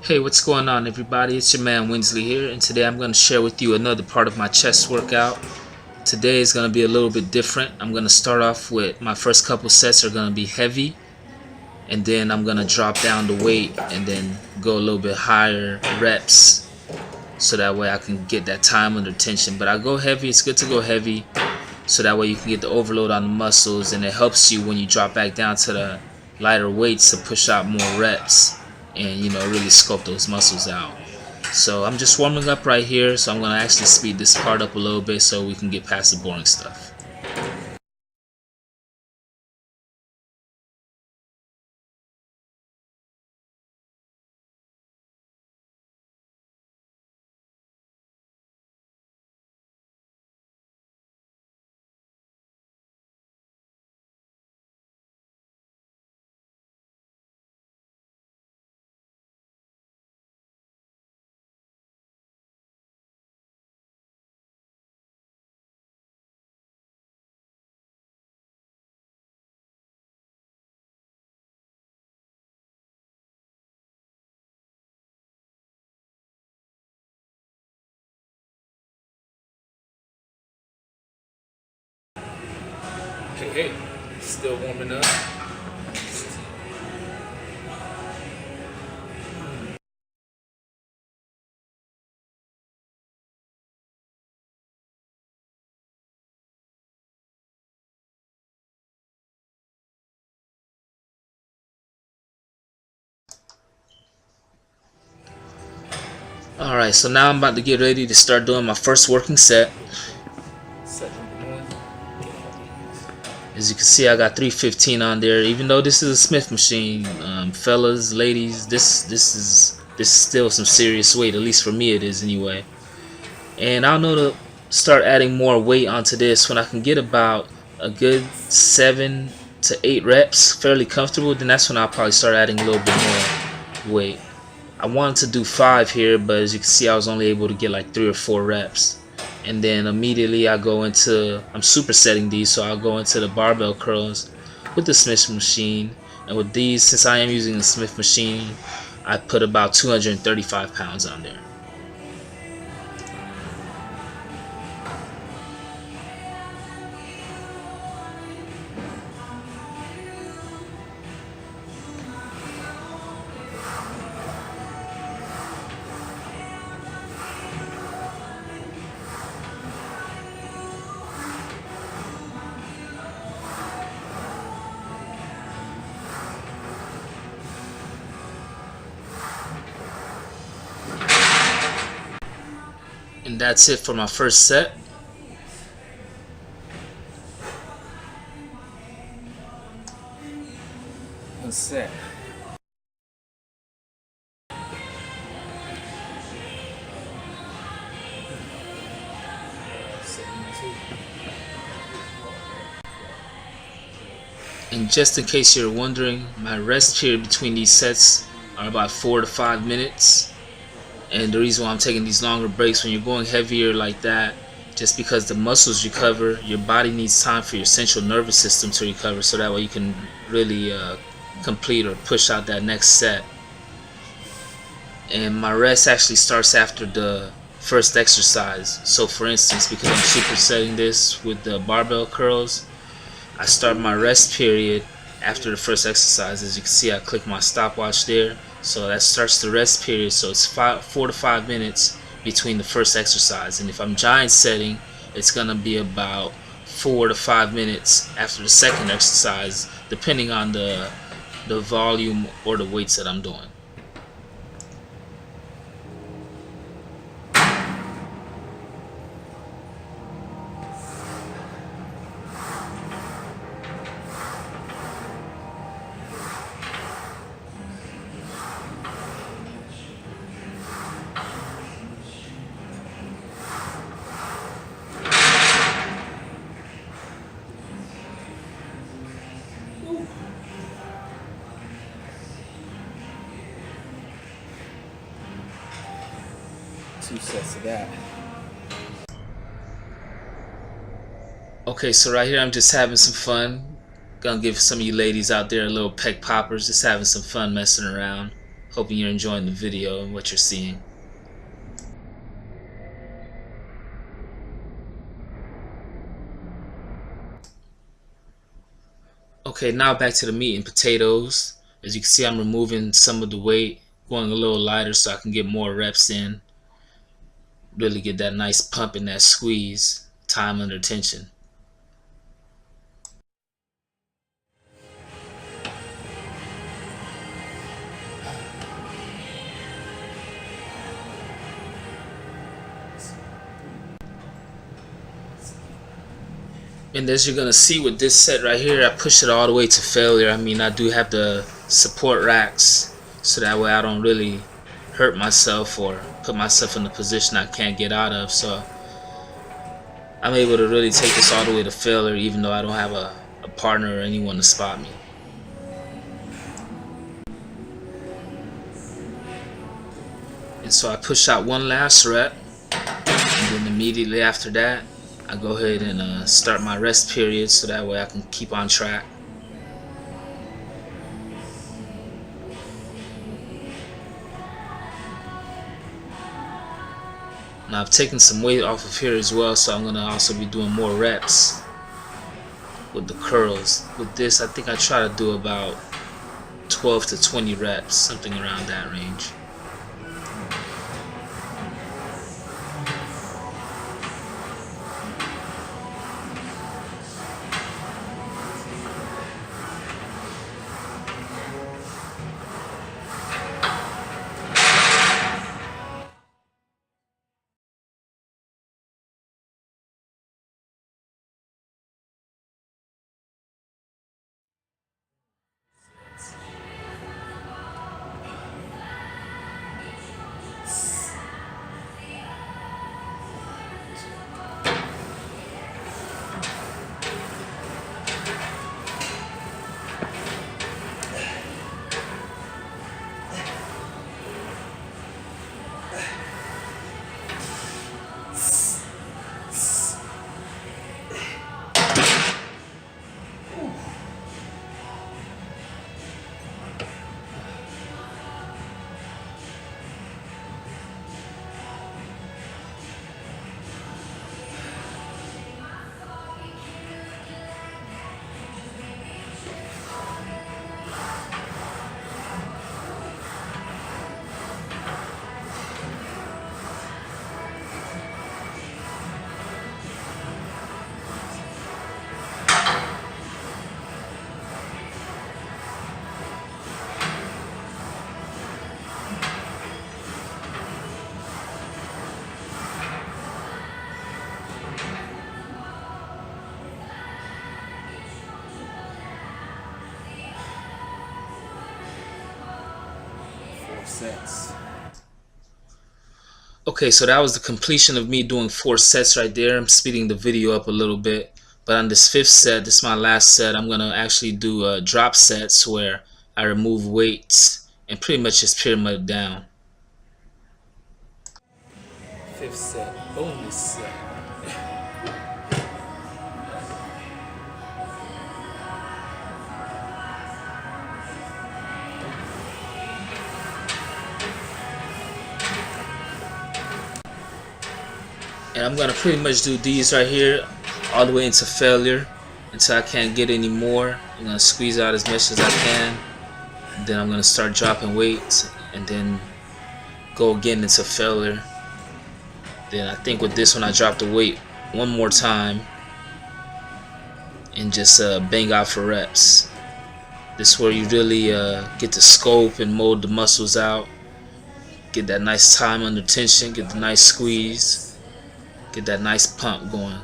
Hey, what's going on, everybody? It's your man Winsley here, and today I'm going to share with you another part of my chest workout. Today is going to be a little bit different. I'm going to start off with my first couple sets are going to be heavy, and then I'm going to drop down the weight and then go a little bit higher reps so that way I can get that time under tension. But I go heavy. It's good to go heavy so that way you can get the overload on the muscles, and it helps you when you drop back down to the lighter weights to push out more reps and really sculpt those muscles out. So I'm just warming up right here, so I'm going to actually speed this part up a little bit so we can get past the boring stuff. Hey, still warming up. Alright, so now I'm about to get ready to start doing my first working set. As you can see, I got 315 on there. Even though this is a Smith machine, fellas, ladies, this is still some serious weight. At least for me, it is anyway. And I'll know to start adding more weight onto this when I can get about a good 7 to 8 reps, fairly comfortable. Then that's when I'll probably start adding a little bit more weight. I wanted to do 5 here, but as you can see, I was only able to get like 3 or 4 reps. And then immediately I'm supersetting these, so I'll go into the barbell curls with the Smith machine. And with these, since I am using the Smith machine, I put about 235 pounds on there. And that's it for my first set. One set. And just in case you're wondering, my rest period between these sets are about 4 to 5 minutes. And the reason why I'm taking these longer breaks when you're going heavier like that, just because the muscles recover, your body needs time for your central nervous system to recover, so that way you can really complete or push out that next set. And my rest actually starts after the first exercise. So for instance, because I'm supersetting this with the barbell curls, I start my rest period after the first exercise. As you can see, I click my stopwatch there. So that starts the rest period. So it's 4 to 5 minutes between the first exercise. And if I'm giant setting, it's going to be about 4 to 5 minutes after the second exercise, depending on the volume or the weights that I'm doing. Two sets of that. Okay, so right here I'm just having some fun. Gonna give some of you ladies out there a little pec poppers, just having some fun messing around. Hoping you're enjoying the video and what you're seeing. Okay, now back to the meat and potatoes. As you can see, I'm removing some of the weight, going a little lighter so I can get more reps in. Really get that nice pump and that squeeze, time under tension. And as you're gonna see with this set right here, I push it all the way to failure. I mean, I do have the support racks, so that way I don't really hurt myself or put myself in a position I can't get out of. So I'm able to really take this all the way to failure, even though I don't have a partner or anyone to spot me. And so I push out one last rep, and then immediately after that I go ahead and start my rest period, so that way I can keep on track. Now I've taken some weight off of here as well, so I'm going to also be doing more reps with the curls. With this, I think I try to do about 12 to 20 reps, something around that range. Sets. Okay, so that was the completion of me doing 4 sets right there. I'm speeding the video up a little bit. But on this 5th set, this is my last set, I'm going to actually do drop sets where I remove weights and pretty much just pyramid down. 5th set, bonus set. And I'm going to pretty much do these right here all the way into failure until I can't get any more. I'm going to squeeze out as much as I can. And then I'm going to start dropping weights and then go again into failure. Then I think with this one I drop the weight one more time and just bang out for reps. This is where you really get to scope and mold the muscles out. Get that nice time under tension, get the nice squeeze, get that nice pump going.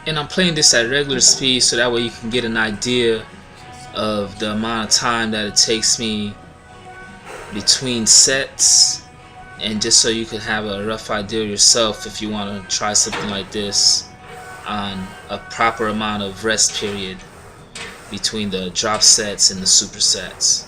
And I'm playing this at regular speed so that way you can get an idea of the amount of time that it takes me between sets, and just so you can have a rough idea yourself if you want to try something like this on a proper amount of rest period between the drop sets and the supersets.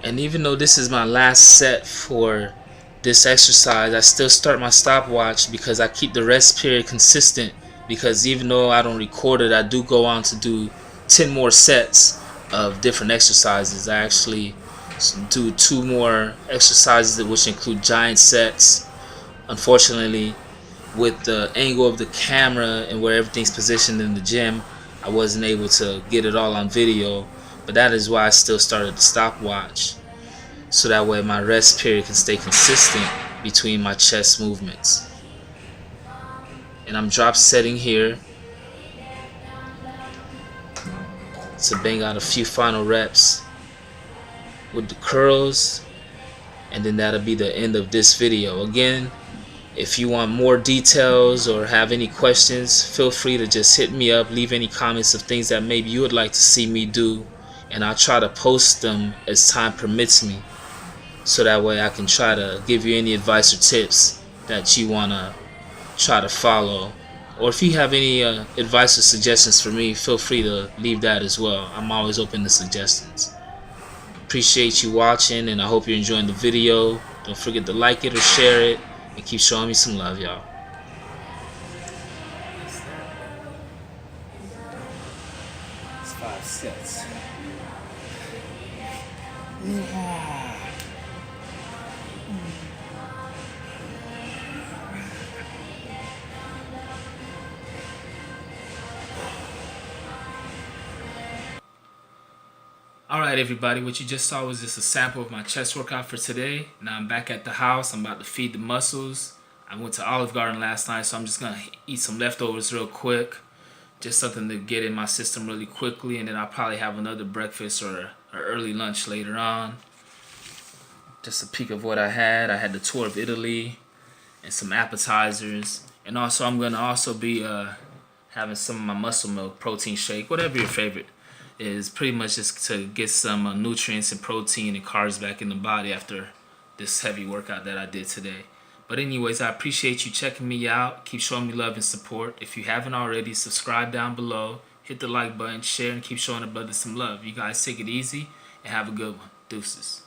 And even though this is my last set for this exercise, I still start my stopwatch because I keep the rest period consistent, because even though I don't record it, I do go on to do 10 more sets of different exercises. I actually do 2 more exercises which include giant sets. Unfortunately, with the angle of the camera and where everything's positioned in the gym, I wasn't able to get it all on video, but that is why I still started the stopwatch, so that way my rest period can stay consistent between my chest movements. And I'm drop setting here to bang out a few final reps with the curls, and then that'll be the end of this video. Again, if you want more details or have any questions, feel free to just hit me up, leave any comments of things that maybe you would like to see me do, and I'll try to post them as time permits me, so that way I can try to give you any advice or tips that you want to try to follow. Or if you have any advice or suggestions for me, feel free to leave that as well. I'm always open to suggestions. Appreciate you watching, and I hope you're enjoying the video. Don't forget to like it or share it, and keep showing me some love, y'all. It's 5 sets. Alright everybody, what you just saw was just a sample of my chest workout for today. Now I'm back at the house. I'm about to feed the muscles. I went to Olive Garden last night, so I'm just going to eat some leftovers real quick. Just something to get in my system really quickly, and then I'll probably have another breakfast or an early lunch later on. Just a peek of what I had. I had the tour of Italy and some appetizers. And also I'm going to also be having some of my muscle milk protein shake, whatever your favorite is, pretty much just to get some nutrients and protein and carbs back in the body after this heavy workout that I did today. But anyways, I appreciate you checking me out. Keep showing me love and support. If you haven't already, subscribe down below, hit the like button, share, and keep showing the brothers some love. You guys take it easy and have a good one. Deuces.